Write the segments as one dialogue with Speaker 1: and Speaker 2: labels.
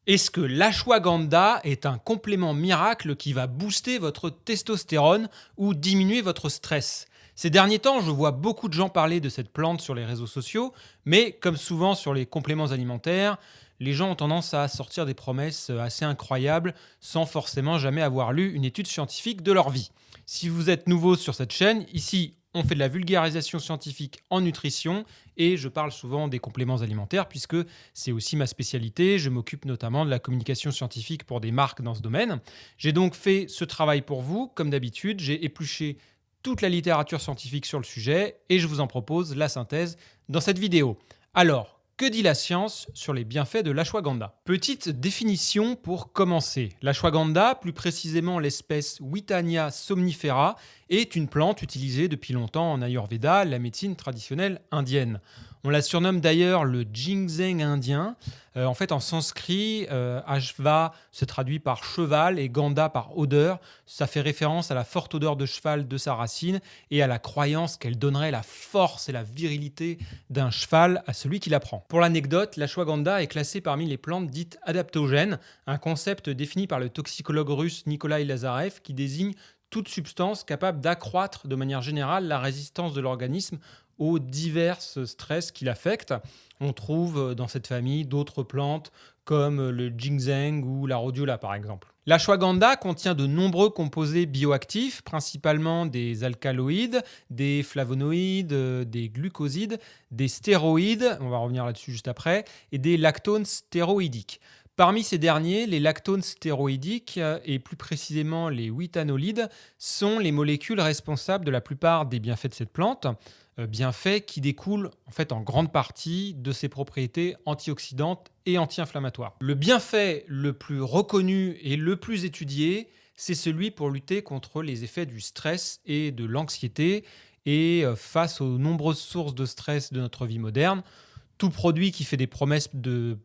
Speaker 1: Est-ce que l'ashwagandha est un complément miracle qui va booster votre testostérone ou diminuer votre stress? Ces derniers temps, je vois beaucoup de gens parler de cette plante sur les réseaux sociaux, mais comme souvent sur les compléments alimentaires, les gens ont tendance à sortir des promesses assez incroyables sans forcément jamais avoir lu une étude scientifique de leur vie. Si vous êtes nouveau sur cette chaîne, ici on fait de la vulgarisation scientifique en nutrition et je parle souvent des compléments alimentaires puisque c'est aussi ma spécialité. Je m'occupe notamment de la communication scientifique pour des marques dans ce domaine. J'ai donc fait ce travail pour vous. Comme d'habitude, j'ai épluché toute la littérature scientifique sur le sujet et je vous en propose la synthèse dans cette vidéo. Alors, que dit la science sur les bienfaits de l'ashwagandha? Petite définition pour commencer. L'ashwagandha, plus précisément l'espèce Withania somnifera, est une plante utilisée depuis longtemps en Ayurveda, la médecine traditionnelle indienne. On la surnomme d'ailleurs le ginseng indien. En fait, en sanskrit, ashva se traduit par cheval et gandha par odeur. Ça fait référence à la forte odeur de cheval de sa racine et à la croyance qu'elle donnerait la force et la virilité d'un cheval à celui qui la prend. Pour l'anecdote, l'ashwagandha est classée parmi les plantes dites adaptogènes, un concept défini par le toxicologue russe Nikolai Lazarev qui désigne toute substance capable d'accroître de manière générale la résistance de l'organisme aux divers stress qui l'affectent. On trouve dans cette famille d'autres plantes comme le ginseng ou la rhodiola par exemple. L'ashwagandha contient de nombreux composés bioactifs, principalement des alcaloïdes, des flavonoïdes, des glucosides, des stéroïdes, on va revenir là-dessus juste après, et des lactones stéroïdiques. Parmi ces derniers, les lactones stéroïdiques et plus précisément les withanolides sont les molécules responsables de la plupart des bienfaits de cette plante, bienfaits qui découlent en fait en grande partie de ses propriétés antioxydantes et anti-inflammatoires. Le bienfait le plus reconnu et le plus étudié, c'est celui pour lutter contre les effets du stress et de l'anxiété et face aux nombreuses sources de stress de notre vie moderne. Tout produit qui fait des promesses de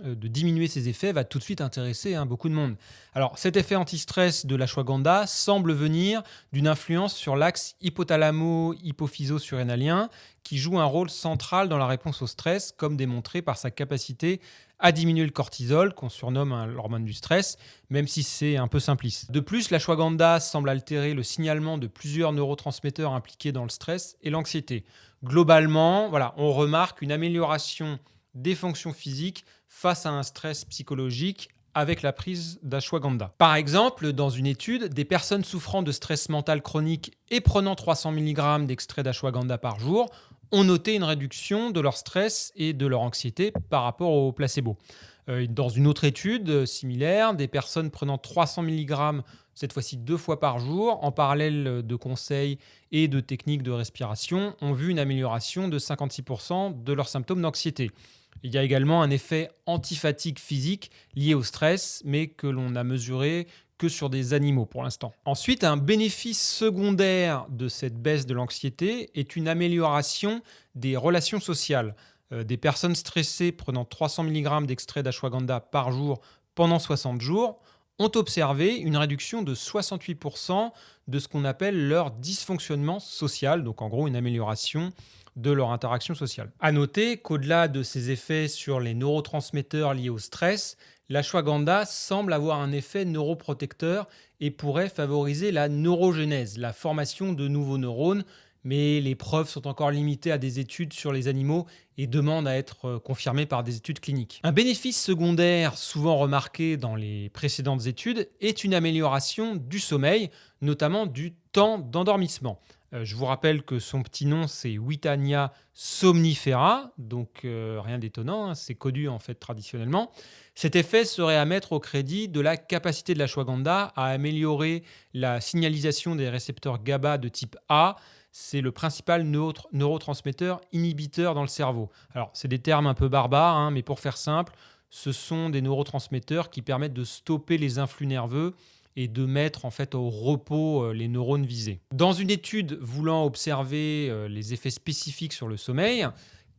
Speaker 1: diminuer ses effets va tout de suite intéresser beaucoup de monde. Alors, cet effet anti-stress de l'ashwagandha semble venir d'une influence sur l'axe hypothalamo-hypophyso-surrénalien qui joue un rôle central dans la réponse au stress, comme démontré par sa capacité à diminuer le cortisol, qu'on surnomme l'hormone du stress, même si c'est un peu simpliste. De plus, l'ashwagandha semble altérer le signalement de plusieurs neurotransmetteurs impliqués dans le stress et l'anxiété. Globalement, voilà, on remarque une amélioration des fonctions physiques face à un stress psychologique avec la prise d'ashwagandha. Par exemple, dans une étude, des personnes souffrant de stress mental chronique et prenant 300 mg d'extrait d'ashwagandha par jour ont noté une réduction de leur stress et de leur anxiété par rapport au placebo. Dans une autre étude similaire, des personnes prenant 300 mg, cette fois-ci 2 fois par jour, en parallèle de conseils et de techniques de respiration, ont vu une amélioration de 56% de leurs symptômes d'anxiété. Il y a également un effet antifatigue physique lié au stress, mais que l'on n'a mesuré que sur des animaux pour l'instant. Ensuite, un bénéfice secondaire de cette baisse de l'anxiété est une amélioration des relations sociales. Des personnes stressées prenant 300 mg d'extrait d'ashwagandha par jour pendant 60 jours ont observé une réduction de 68% de ce qu'on appelle leur dysfonctionnement social, donc en gros une amélioration de leur interaction sociale. À noter qu'au-delà de ces effets sur les neurotransmetteurs liés au stress, l'ashwagandha semble avoir un effet neuroprotecteur et pourrait favoriser la neurogénèse, la formation de nouveaux neurones, mais les preuves sont encore limitées à des études sur les animaux et demandent à être confirmées par des études cliniques. Un bénéfice secondaire souvent remarqué dans les précédentes études est une amélioration du sommeil, notamment du temps d'endormissement. Je vous rappelle que son petit nom, c'est Withania somnifera, donc rien d'étonnant, c'est connu en fait traditionnellement. Cet effet serait à mettre au crédit de la capacité de l'ashwagandha à améliorer la signalisation des récepteurs GABA de type A. C'est le principal neurotransmetteur inhibiteur dans le cerveau. Alors, c'est des termes un peu barbares, mais pour faire simple, ce sont des neurotransmetteurs qui permettent de stopper les influx nerveux et de mettre en fait au repos les neurones visés. Dans une étude voulant observer les effets spécifiques sur le sommeil,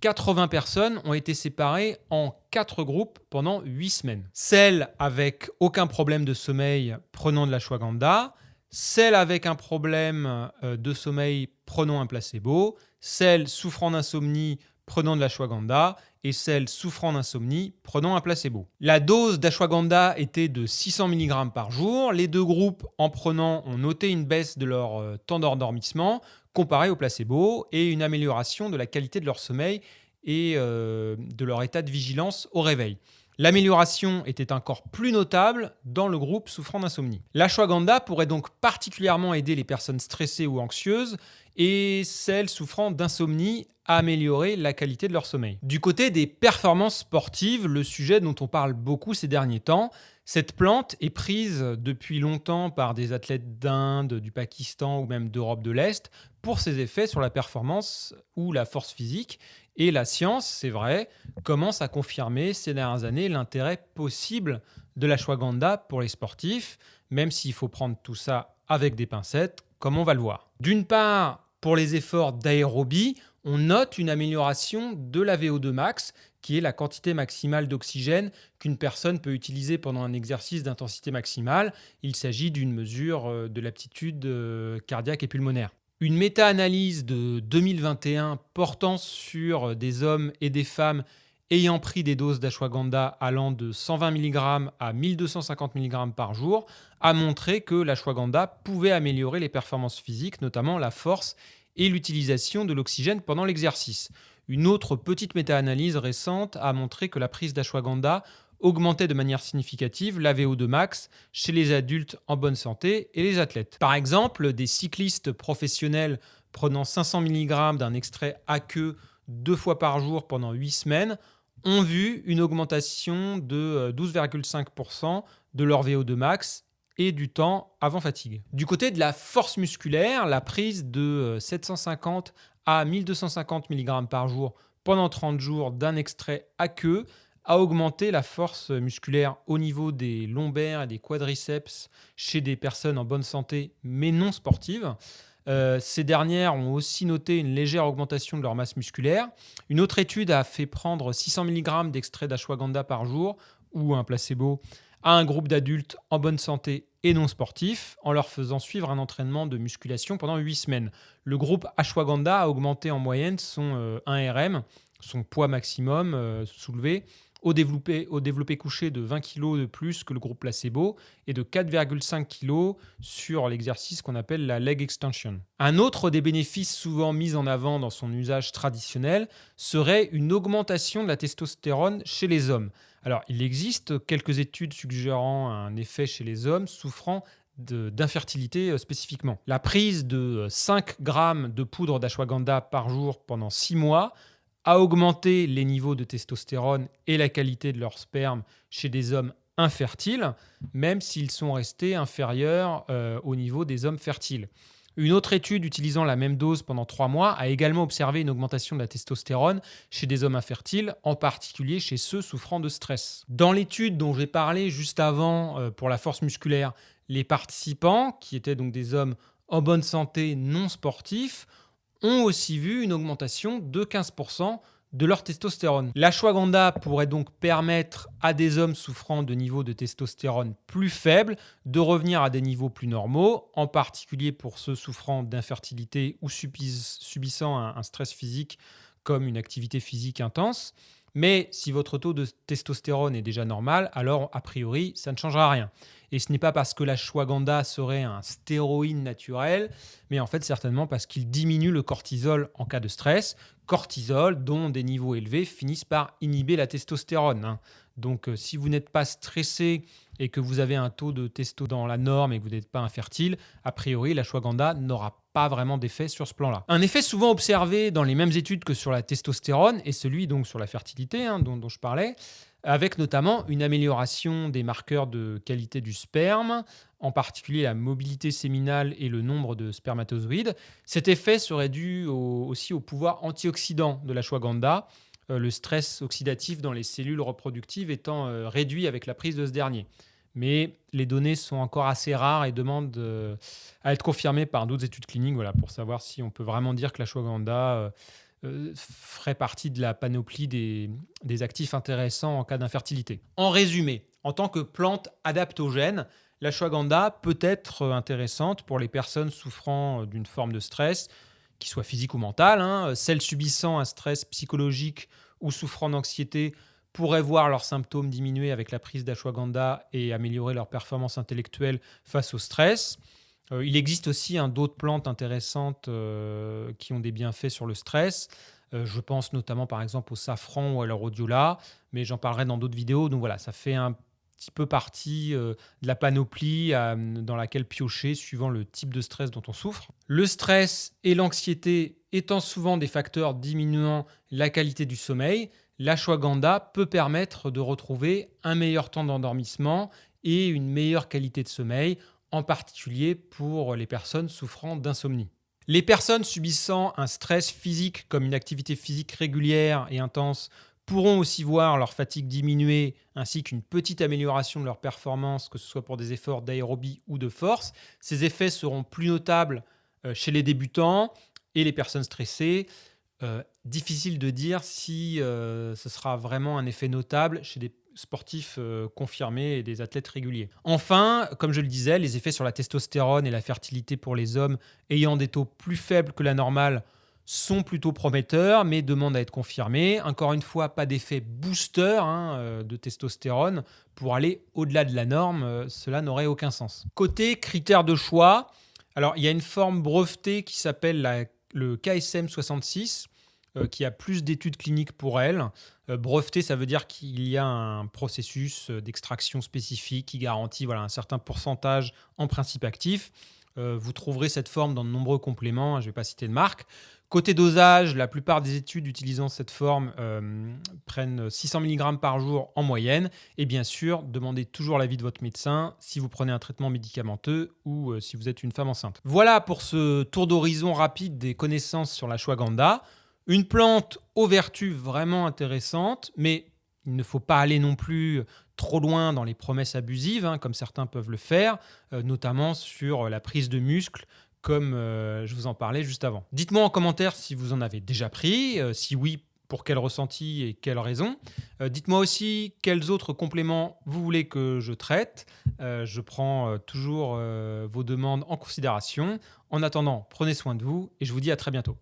Speaker 1: 80 personnes ont été séparées en 4 groupes pendant 8 semaines. Celles avec aucun problème de sommeil prenant de l'ashwagandha, celles avec un problème de sommeil prenant un placebo, celles souffrant d'insomnie prenant de l'ashwagandha et celles souffrant d'insomnie prenant un placebo. La dose d'ashwagandha était de 600 mg par jour. Les deux groupes en prenant ont noté une baisse de leur temps d'endormissement comparé au placebo et une amélioration de la qualité de leur sommeil et de leur état de vigilance au réveil. L'amélioration était encore plus notable dans le groupe souffrant d'insomnie. L'ashwagandha pourrait donc particulièrement aider les personnes stressées ou anxieuses et celles souffrant d'insomnie à améliorer la qualité de leur sommeil. Du côté des performances sportives, le sujet dont on parle beaucoup ces derniers temps, cette plante est prise depuis longtemps par des athlètes d'Inde, du Pakistan ou même d'Europe de l'Est pour ses effets sur la performance ou la force physique. Et la science, c'est vrai, commence à confirmer ces dernières années l'intérêt possible de l'ashwagandha pour les sportifs, même s'il faut prendre tout ça avec des pincettes, comme on va le voir. D'une part, pour les efforts d'aérobie, on note une amélioration de la VO2 max, qui est la quantité maximale d'oxygène qu'une personne peut utiliser pendant un exercice d'intensité maximale. Il s'agit d'une mesure de l'aptitude cardiaque et pulmonaire. Une méta-analyse de 2021 portant sur des hommes et des femmes ayant pris des doses d'ashwagandha allant de 120 mg à 1250 mg par jour a montré que l'ashwagandha pouvait améliorer les performances physiques, notamment la force et l'utilisation de l'oxygène pendant l'exercice. Une autre petite méta-analyse récente a montré que la prise d'ashwagandha augmentait de manière significative la VO2 max chez les adultes en bonne santé et les athlètes. Par exemple, des cyclistes professionnels prenant 500 mg d'un extrait aqueux 2 fois par jour pendant 8 semaines ont vu une augmentation de 12,5% de leur VO2 max et du temps avant fatigue. Du côté de la force musculaire, la prise de 750 à 1250 mg par jour pendant 30 jours d'un extrait aqueux a augmenté la force musculaire au niveau des lombaires et des quadriceps chez des personnes en bonne santé mais non sportives. Ces dernières ont aussi noté une légère augmentation de leur masse musculaire. Une autre étude a fait prendre 600 mg d'extrait d'ashwagandha par jour ou un placebo à un groupe d'adultes en bonne santé et non sportifs en leur faisant suivre un entraînement de musculation pendant 8 semaines. Le groupe ashwagandha a augmenté en moyenne son 1RM, son poids maximum soulevé, au développé couché de 20 kg de plus que le groupe placebo et de 4,5 kg sur l'exercice qu'on appelle la leg extension. Un autre des bénéfices souvent mis en avant dans son usage traditionnel serait une augmentation de la testostérone chez les hommes. Alors, il existe quelques études suggérant un effet chez les hommes souffrant d'infertilité spécifiquement. La prise de 5 grammes de poudre d'ashwagandha par jour pendant 6 mois a augmenté les niveaux de testostérone et la qualité de leur sperme chez des hommes infertiles, même s'ils sont restés inférieurs au niveau des hommes fertiles. Une autre étude utilisant la même dose pendant 3 mois a également observé une augmentation de la testostérone chez des hommes infertiles, en particulier chez ceux souffrant de stress. Dans l'étude dont j'ai parlé juste avant pour la force musculaire, les participants, qui étaient donc des hommes en bonne santé non sportifs, ont aussi vu une augmentation de 15% de leur testostérone. L'ashwagandha pourrait donc permettre à des hommes souffrant de niveaux de testostérone plus faibles de revenir à des niveaux plus normaux, en particulier pour ceux souffrant d'infertilité ou subissant un stress physique comme une activité physique intense. Mais si votre taux de testostérone est déjà normal, alors a priori, ça ne changera rien. Et ce n'est pas parce que l'ashwagandha serait un stéroïde naturel, mais en fait certainement parce qu'il diminue le cortisol en cas de stress. Cortisol dont des niveaux élevés finissent par inhiber la testostérone. Donc si vous n'êtes pas stressé et que vous avez un taux de testo dans la norme et que vous n'êtes pas infertile, a priori l'ashwagandha n'aura pas vraiment d'effet sur ce plan-là. Un effet souvent observé dans les mêmes études que sur la testostérone est celui donc sur la fertilité dont je parlais, avec notamment une amélioration des marqueurs de qualité du sperme, en particulier la mobilité séminale et le nombre de spermatozoïdes. Cet effet serait dû aussi au pouvoir antioxydant de l'ashwagandha, le stress oxydatif dans les cellules reproductives étant réduit avec la prise de ce dernier. Mais les données sont encore assez rares et demandent à être confirmées par d'autres études cliniques pour savoir si on peut vraiment dire que l'ashwagandha ferait partie de la panoplie des actifs intéressants en cas d'infertilité. En résumé, en tant que plante adaptogène, l'ashwagandha peut être intéressante pour les personnes souffrant d'une forme de stress, qu'il soit physique ou mental, celles subissant un stress psychologique ou souffrant d'anxiété pourraient voir leurs symptômes diminuer avec la prise d'ashwagandha et améliorer leur performance intellectuelle face au stress. Il existe aussi d'autres plantes intéressantes qui ont des bienfaits sur le stress. Je pense notamment par exemple au safran ou à la rhodiola, mais j'en parlerai dans d'autres vidéos. Donc voilà, ça fait un petit peu partie de la panoplie dans laquelle piocher suivant le type de stress dont on souffre. Le stress et l'anxiété étant souvent des facteurs diminuant la qualité du sommeil, l'ashwagandha peut permettre de retrouver un meilleur temps d'endormissement et une meilleure qualité de sommeil, en particulier pour les personnes souffrant d'insomnie. Les personnes subissant un stress physique comme une activité physique régulière et intense pourront aussi voir leur fatigue diminuer ainsi qu'une petite amélioration de leur performance, que ce soit pour des efforts d'aérobie ou de force. Ces effets seront plus notables chez les débutants et les personnes stressées. Difficile de dire si ce sera vraiment un effet notable chez des sportifs confirmés et des athlètes réguliers. Enfin, comme je le disais, les effets sur la testostérone et la fertilité pour les hommes ayant des taux plus faibles que la normale sont plutôt prometteurs, mais demandent à être confirmés. Encore une fois, pas d'effet booster de testostérone. Pour aller au-delà de la norme, cela n'aurait aucun sens. Côté critères de choix, alors il y a une forme brevetée qui s'appelle le KSM 66, qui a plus d'études cliniques pour elle. Breveté, ça veut dire qu'il y a un processus d'extraction spécifique qui garantit un certain pourcentage en principe actif. Vous trouverez cette forme dans de nombreux compléments, je ne vais pas citer de marque. Côté dosage, la plupart des études utilisant cette forme prennent 600 mg par jour en moyenne. Et bien sûr, demandez toujours l'avis de votre médecin si vous prenez un traitement médicamenteux ou si vous êtes une femme enceinte. Voilà pour ce tour d'horizon rapide des connaissances sur l'ashwagandha. Une plante aux vertus vraiment intéressantes, mais il ne faut pas aller non plus trop loin dans les promesses abusives, comme certains peuvent le faire, notamment sur la prise de muscle, comme je vous en parlais juste avant. Dites-moi en commentaire si vous en avez déjà pris, si oui, pour quel ressenti et quelles raisons. Dites-moi aussi quels autres compléments vous voulez que je traite. Je prends toujours vos demandes en considération. En attendant, prenez soin de vous et je vous dis à très bientôt.